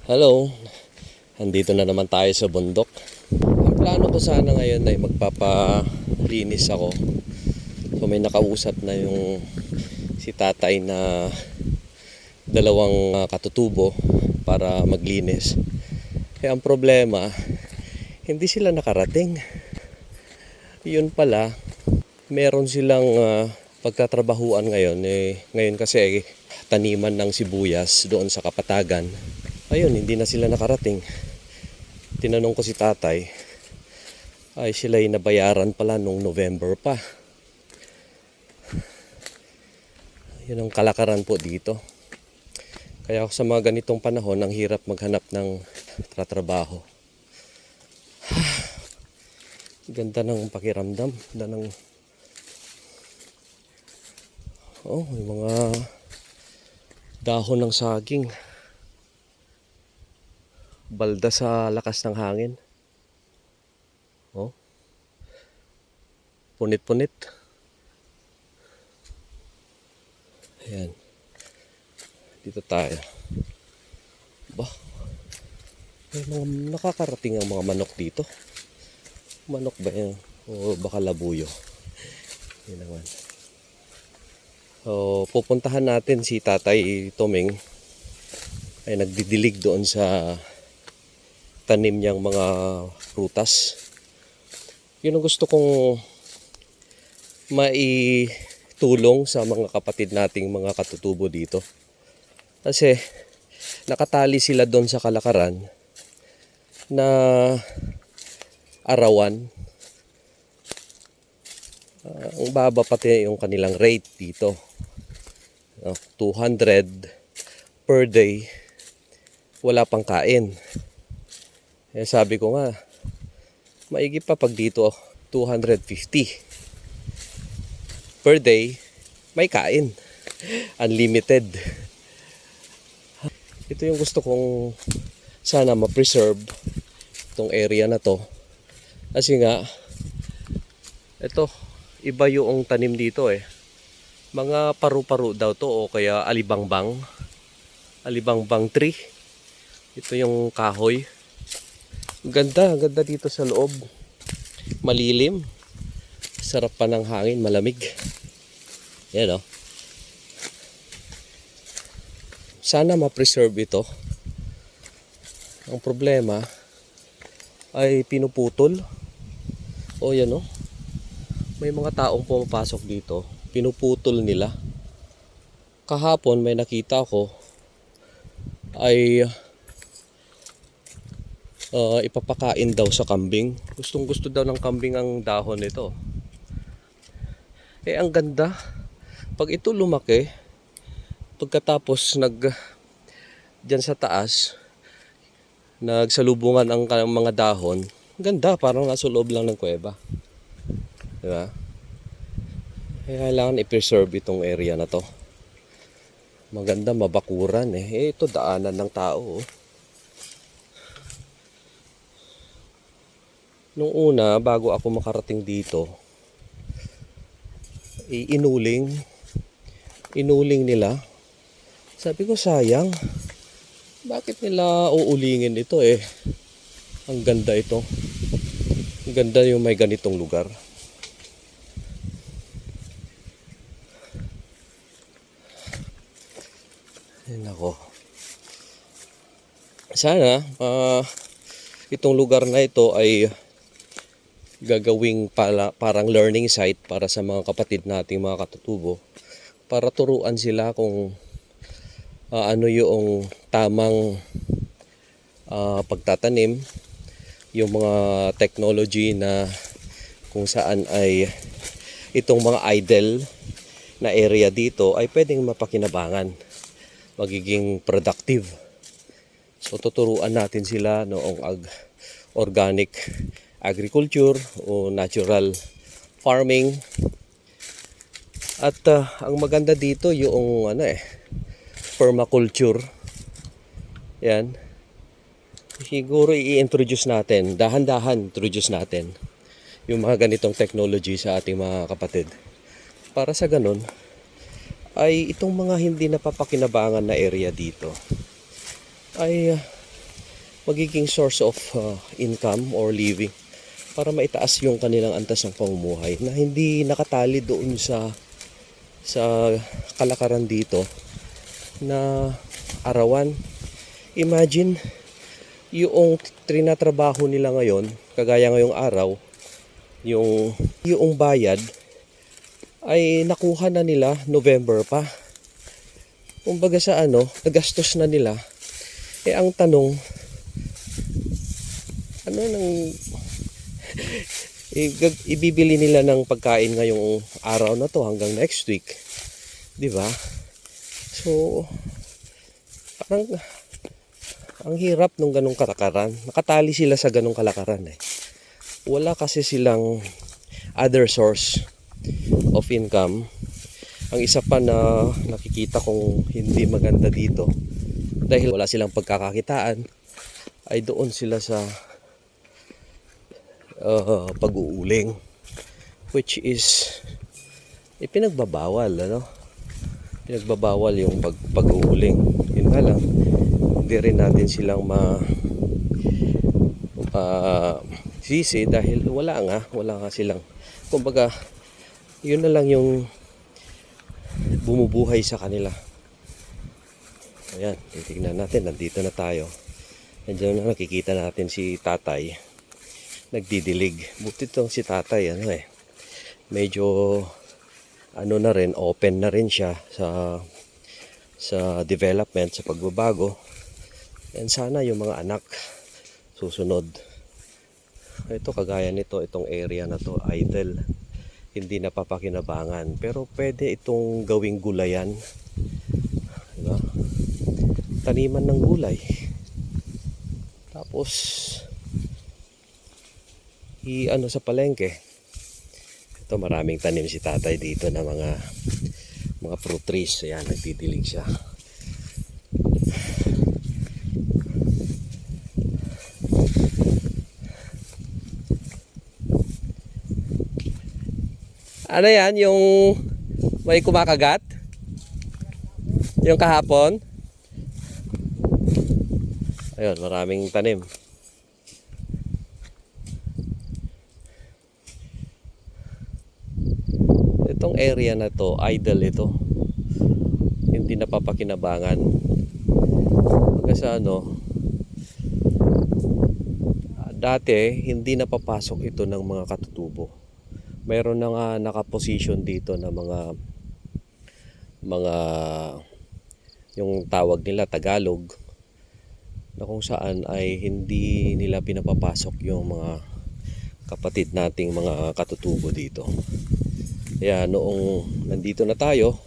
Hello, andito na naman tayo sa bundok. Ang plano ko sana ngayon ay magpapalinis ako. So may nakausap na yung si tatay na dalawang katutubo para maglinis. Kaya ang problema, hindi sila nakarating. Yun pala, meron silang pagtatrabahuan ngayon. Ngayon kasi taniman ng sibuyas doon sa Kapatagan. Ayun, hindi na sila nakarating. Tinanong ko si tatay, ay sila'y nabayaran pala nung November pa. Yun ang kalakaran po dito. Kaya sa mga ganitong panahon, ang hirap maghanap ng tratrabaho. Ganda ng pakiramdam. Ganda ng... Oh, may mga dahon ng saging. Balda sa lakas ng hangin. Oh. Punit-punit. Ayan. Dito tayo. Bah. May mga nakakarating ang mga manok dito. Manok ba yan? O baka labuyo. Yan naman. So, pupuntahan natin si Tatay Toming. Ay nagdidilig doon sa tanim niyang mga prutas. Yun ang gusto kong maitulong sa mga kapatid nating mga katutubo dito. Kasi nakatali sila doon sa kalakaran na arawan. Ang baba pati yung kanilang rate dito. 200 per day. Wala pang kain. Eh, sabi ko nga, maigi pa pag dito 250 per day, may kain. Unlimited. Ito yung gusto kong sana ma-preserve itong area na to. Kasi nga, ito, iba yung tanim dito eh. Mga paru-paru daw to o kaya alibangbang. Alibangbang tree. Ito yung kahoy. Ganda dito sa loob. Malilim. Sarap pa ng hangin, malamig. Yan o. Sana ma-preserve ito. Ang problema ay pinuputol. O yan o. May mga taong pumapasok dito. Pinuputol nila. Kahapon may nakita ko ay ipapakain daw sa kambing. Gustong gusto daw ng kambing ang dahon nito. Eh ang ganda. Pag ito lumaki, pagkatapos dyan sa taas, nagsalubungan ang mga dahon, ganda, parang nasa loob lang ng kuweba. Diba? Kaya kailangan i-preserve itong area na to. Maganda, mabakuran eh. Ito daanan ng tao. Nung una, bago ako makarating dito, inuling nila. Sabi ko, sayang. Bakit nila uulingin ito eh? Ang ganda ito. Ang ganda yung may ganitong lugar. Ayun ako. Sana, itong lugar na ito ay gagawing parang learning site para sa mga kapatid nating mga katutubo para turuan sila kung ano yung tamang pagtatanim, yung mga technology na kung saan ay itong mga idle na area dito ay pwedeng mapakinabangan, magiging productive. So tuturuan natin sila noong organic agriculture o natural farming. At ang maganda dito yung permaculture. Yan. Siguro i-introduce natin, dahan-dahan introduce natin yung mga ganitong technology sa ating mga kapatid. Para sa ganun, ay itong mga hindi napapakinabangan na area dito ay magiging source of income or living para maitaas yung kanilang antas ng pamumuhay na hindi nakatali doon sa kalakaran dito na arawan. Imagine yung trinatrabaho nila ngayon, kagaya ngayong araw, yung bayad ay nakuha na nila November pa. Kumbaga sa nagastos na nila. Ang tanong, ibibili nila ng pagkain ngayong araw na to hanggang next week, di ba? So parang ang hirap nung ganong kalakaran. Nakatali sila sa ganong kalakaran Wala kasi silang other source of income. Ang isa pa na nakikita kong hindi maganda dito dahil wala silang pagkakakitaan ay doon sila sa pag-uuling, which is pinagbabawal pinagbabawal yung pag-uuling. Yun nga lang, hindi rin natin silang sisi dahil wala nga silang, kumbaga yun na lang yung bumubuhay sa kanila. Ayan, titignan natin, nandito na tayo. Nandiyan na, nakikita natin si tatay nagdidilig. Buti itong si tatay medyo na rin, open na rin siya sa development, sa pagbabago. And sana yung mga anak susunod. Ito, kagaya nito, itong area na to idle, hindi napapakinabangan, pero pwede itong gawing gulayan, diba? Taniman ng gulay, tapos sa palengke. Ito, maraming tanim si tatay dito na mga fruit trees. Ayan, nagtitilig siya. Ano yan? Yung may kumakagat? Yung kahapon? Ayun, maraming tanim. Itong area na to, idle ito. Hindi napapakinabangan. Kasi dati hindi napapasok ito ng mga katutubo. Mayroon na nga nakaposition dito na mga yung tawag nila Tagalog, na kung saan ay hindi nila pinapapasok yung mga kapatid nating mga katutubo dito. Kaya noong nandito na tayo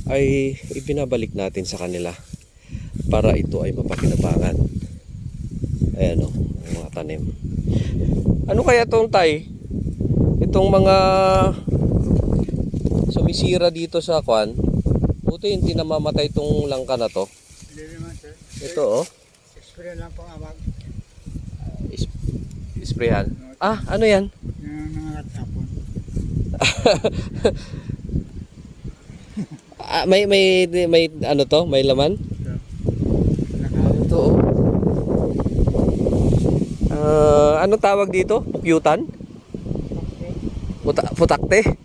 ay ipinabalik natin sa kanila para ito ay mapakinabangan. Ayan ang mga tanim. Ano kaya itong itong mga sumisira dito sa kwan? Buti hindi namamatay itong langka na to. Hindi naman, sir. Ito Spray lang pong amag. Isprehan. Ano yan? Yung mga tapon. May ano to? May laman? Ito anong tawag dito? Pukyutan? Putakte?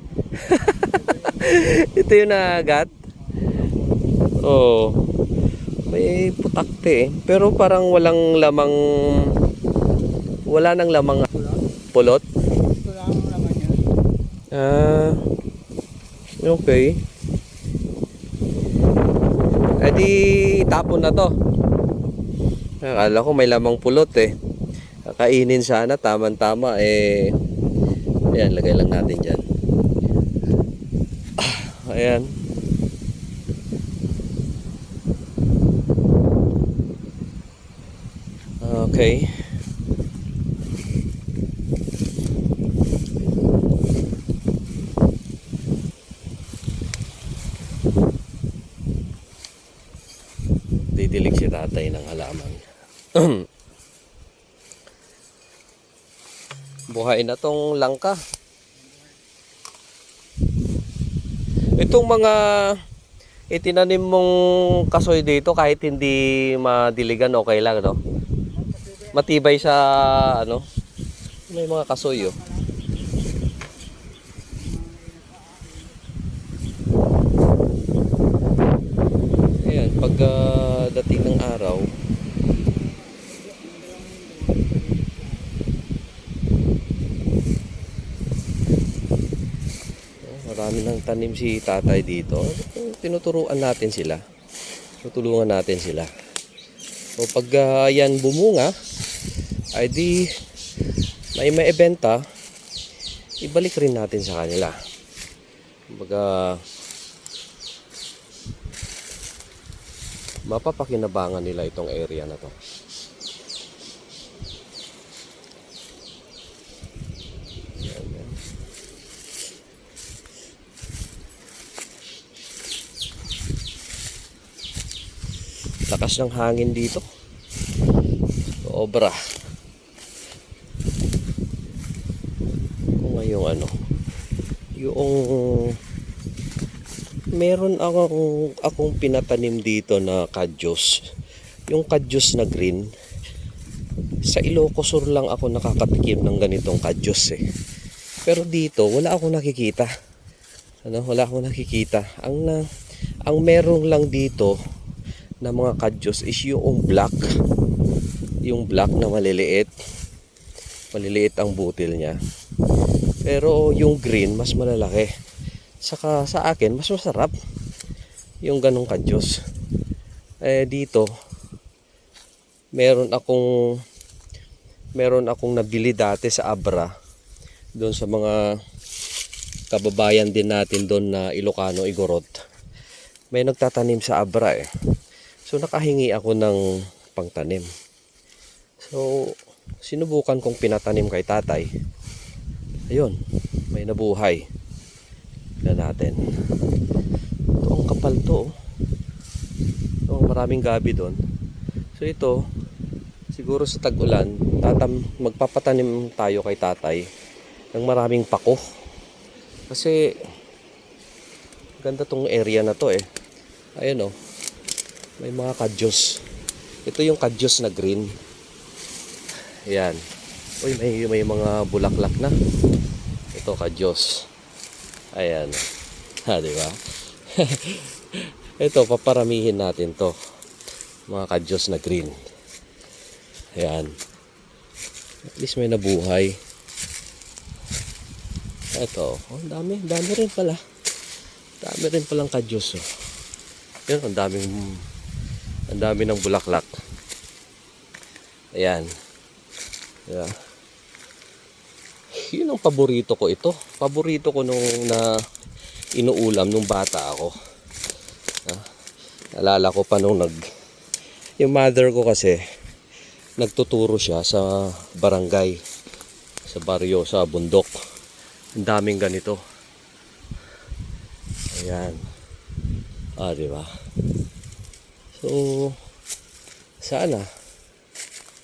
Ito yung nagat? May putakte pero parang walang lamang, wala nang lamang. Pulot? Ito lang ang laman niya. Okay. Di tapon na to. Akala ko may lamang pulot Kakainin sana, tama-tama ayan, lagay lang natin dyan. Ayan. Okay. Didilig si tatay ng halaman. Buhay na tong langka. Itong mga itinanim mong kasoy dito, kahit hindi madiligan, okay lang, no? matibay sa ano. May mga kasoy oh. Ayan, pag dating ng araw, marami ng tanim si tatay dito. Tinuturuan natin sila. Tutulungan natin sila. O pag yan bumunga, ay di may maibenta, ibalik rin natin sa kanila. Kumbaga, mapapakinabangan nila itong area na to. Yan, yan. Lakas ng hangin dito. Sobra. Kung ngayong ano, yung meron akong pinatanim dito na kadyos. Yung kadyos na green. Sa Ilocos Sur lang ako nakakatikim ng ganitong kadyos eh. Pero dito wala akong nakikita. Wala akong nakikita. Ang meron lang dito na mga kadyos is yung black. Yung black na maliliit. Maliliit ang butil niya. Pero yung green mas malalaki. Saka sa akin mas masarap yung ganong kadyos. Dito meron akong nabili dati sa Abra, doon sa mga kababayan din natin doon na Ilocano, Igorot. May nagtatanim sa Abra eh. So nakahingi ako ng pangtanim. So sinubukan kong pinatanim kay tatay. Ayun, may nabuhay. Na natin. Ito ang kapal to. Ito, maraming gabi doon. So ito, siguro sa tag-ulan, magpapatanim tayo kay tatay ng maraming pako. Kasi ganda tong area na to eh. Ayun oh. May mga kadyos. Ito yung kadyos na green. Ayan. Uy, may mga bulaklak na. Ito kadyos. Ayan. Ha, di ba? Ito, paparamihin natin to. Mga kadyos na green. Ayan. At least may nabuhay. Ito. Oh, dami rin pala. Dami rin palang kadyos. Oh. Yan, ang dami ng bulaklak. Ayan. Diba? Yun ang paborito ko ito. Paborito ko nung na inuulam nung bata ako. Naalala ko pa nung yung mother ko kasi nagtuturo siya sa barangay, sa baryo, sa bundok. Ang daming ganito. Ayan. Di ba? So, sana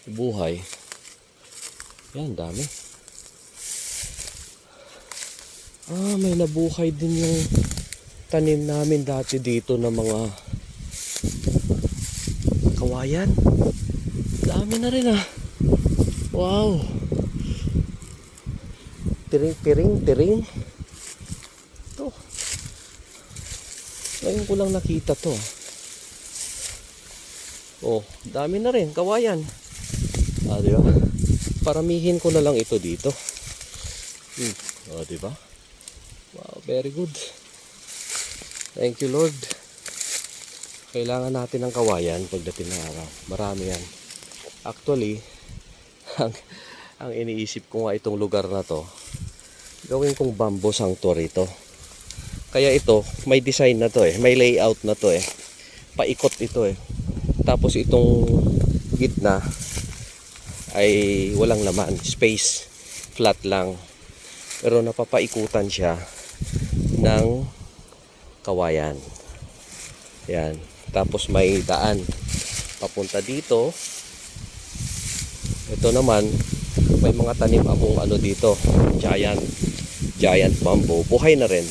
buhay. Yan, dami. May nabuhay din yung tanim namin dati dito ng mga kawayan. Dami na rin ah. Wow. Tiring. Ito. Ngayon ko lang nakita to. Oh, dami na rin kawayan. Di ba? Paramihin ko na lang ito dito. Di ba? Wow, very good. Thank you, Lord. Kailangan natin ng kawayan pagdating ng araw. Marami yan. Actually, ang iniisip ko nga itong lugar na to, gawin kong bamboo sanctuary ito. Kaya ito, may design na to eh. May layout na to eh. Paikot ito eh. Tapos itong gitna ay walang laman. Space. Flat lang. Pero napapaikutan siya ng kawayan. Yan. Tapos may daan papunta dito. Ito naman, may mga tanim akong ano dito. Giant bamboo. Buhay na rin.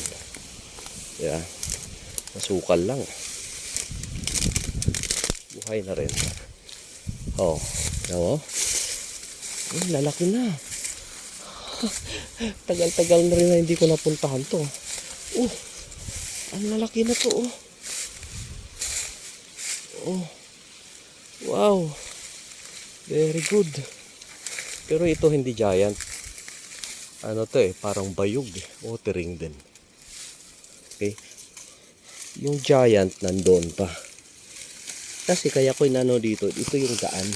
Yeah. Masukal lang. Buhay na rin. Oh. Lalaki na. Tagal-tagal na rin na hindi ko napuntahan to. Oh, ang lalaki na to. Oh. Oh. Wow. Very good. Pero ito hindi giant. Ano to eh, parang bayog eh. Watering din. Okay. Yung giant nandoon pa. Kasi kaya ko inano dito, ito yung daan.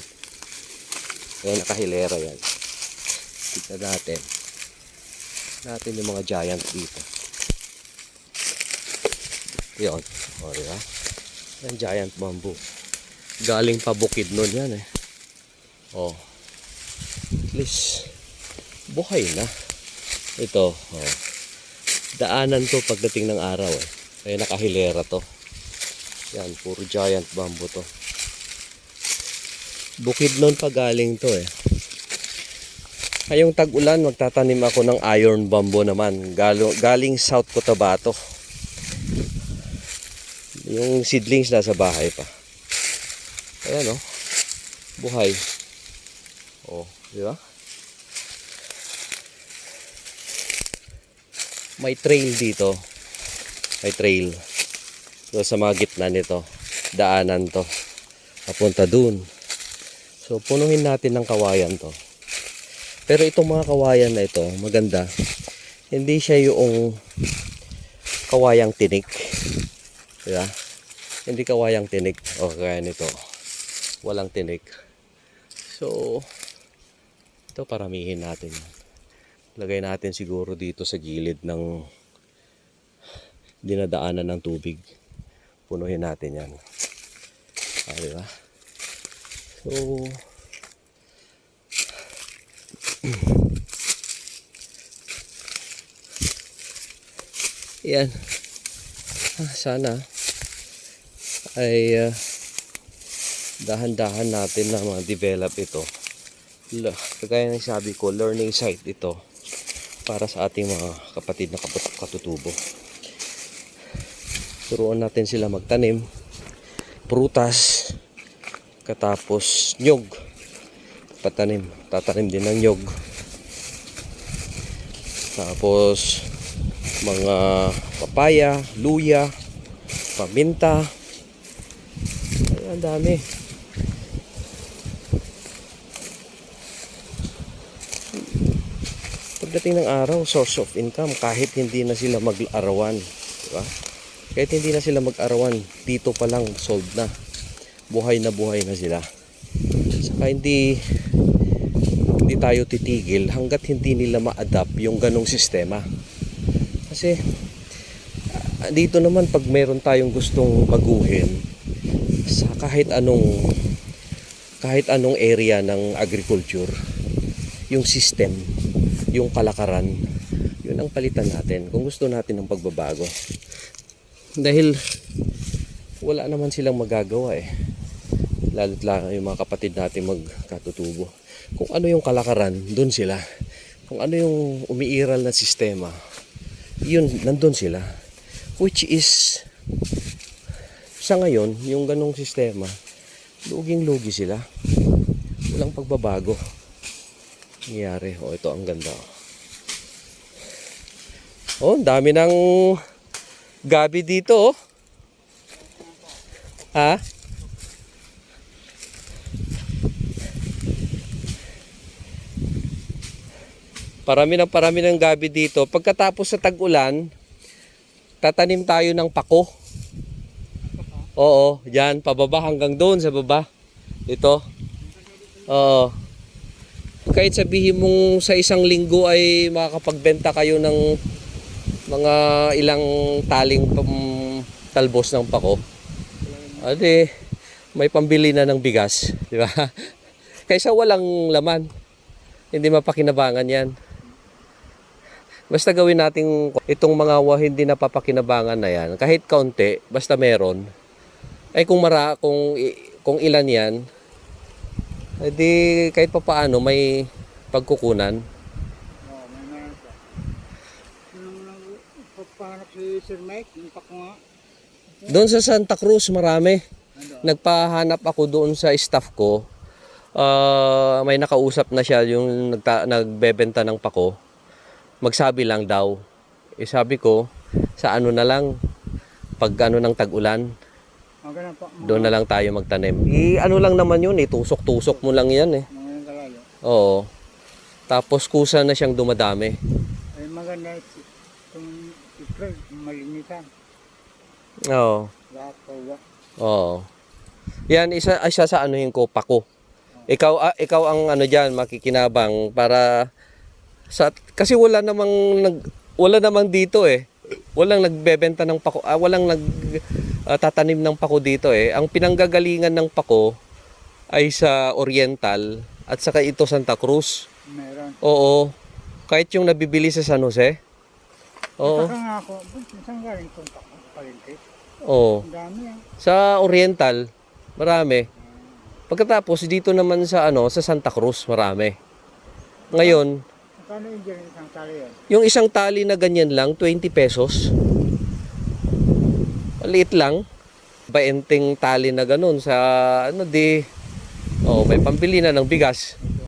Kaya nakahilera yan. Tignan natin. Natin yung mga giant dito. Yun. O, diba? Yan giant bamboo. Galing pa bukid nun yan eh. O. At least, buhay na. Ito. O. Daanan to pagdating ng araw eh. Kaya nakahilera to. Yan, puro giant bamboo to. Bukid nun pa galing to eh. Ngayong tag-ulan, magtatanim ako ng iron bamboo naman. Galing South Cotabato. Yung seedlings nasa bahay pa. Ayan oh. Buhay. Oh, di ba? May trail dito. May trail. So, sa mga gitna nito, daanan to. Papunta dun. So, punuhin natin ng kawayan to. Pero itong mga kawayan na ito, maganda. Hindi siya yung kawayang tinik. Diba? Hindi kawayang tinik. O, kaya nito. Walang tinik. So, ito paramihin natin. Lagay natin siguro dito sa gilid ng dinadaanan ng tubig. Punuhin natin yan. Ah, diba? So, yan. Sana ay dahan-dahan natin na ma-develop ito. Kagaya ng sabi ko, learning site ito para sa ating mga kapatid na katutubo. Turuan natin sila magtanim, prutas, katapos nyog. Tatanim din ng nyog. Tapos mga papaya, luya, paminta. Ay, ang dami. Pagdating ng araw, source of income kahit hindi na sila mag-arawan, di ba? Kahit hindi na sila mag-arawan, dito pa lang sold na. Buhay na sila. Saka hindi tayo titigil hanggat hindi nila ma-adapt yung ganong sistema. Kasi dito naman pag meron tayong gustong baguhin sa kahit anong area ng agriculture, yung system, yung kalakaran, yun ang palitan natin kung gusto natin ng pagbabago. Dahil wala naman silang magagawa eh. Lalo't lang yung mga kapatid natin magkatutubo. Kung ano yung kalakaran, dun sila. Kung ano yung umiiral na sistema, yun, nandun sila. Which is, sa ngayon, yung ganong sistema, luging-lugi sila. Walang pagbabago. Nangyari. O, ito ang ganda. Oh, dami ng gabi dito, oh. Ha? Parami ng gabi dito. Pagkatapos sa tag-ulan, tatanim tayo ng pako. Oo, yan, pababa hanggang doon sa baba. Ito. Oo. Kahit sabihin mong sa isang linggo ay makakapagbenta kayo ng mga ilang taling talbos ng pako. Ade, may pambili na ng bigas, di ba? Kaysa walang laman. Hindi mapakinabangan yan. Basta gawin natin itong mga hindi napapakinabangan na yan, kahit kaunti, basta meron. Ay kung ilan yan, edi kahit papaano may pagkukunan. Oo, may meron pa. Nung pagpahanap si Sir Mike, yung pako nga. Doon sa Santa Cruz marami. Ano? Nagpahanap ako doon sa staff ko. may nakausap na siya yung nagbebenta ng pako. Magsabi lang daw. Eh sabi ko, sa ano na lang, pag ano ng tag-ulan, Ganun po. doon na lang tayo magtanim. Ano lang naman yun eh, tusok-tusok mo lang yan eh. Mga yung kalayo. Oo. Tapos kusa na siyang dumadami. Ay maganda itong April, malinitan. Oo. Lahat po ba? Oo. Yan, isa sa ano yung pako. Ikaw ang ano diyan makikinabang para kasi wala namang dito eh. Walang nagbebenta ng pako, walang tatanim ng pako dito eh. Ang pinanggagalingan ng pako ay sa Oriental at saka ito Santa Cruz. Meron. Oo. Kahit yung nabibili sa San Jose. Oo. Saka nga ako, saan galing itong palengke? Oo. Ang dami ah. Sa Oriental, marami. Pagkatapos dito naman sa sa Santa Cruz, marami. Ngayon, Magkano yung dyan isang tali yan? yung isang tali na ganyan lang, 20 pesos. Maliit lang. Baenteng tali na ganun sa may pambili na ng bigas.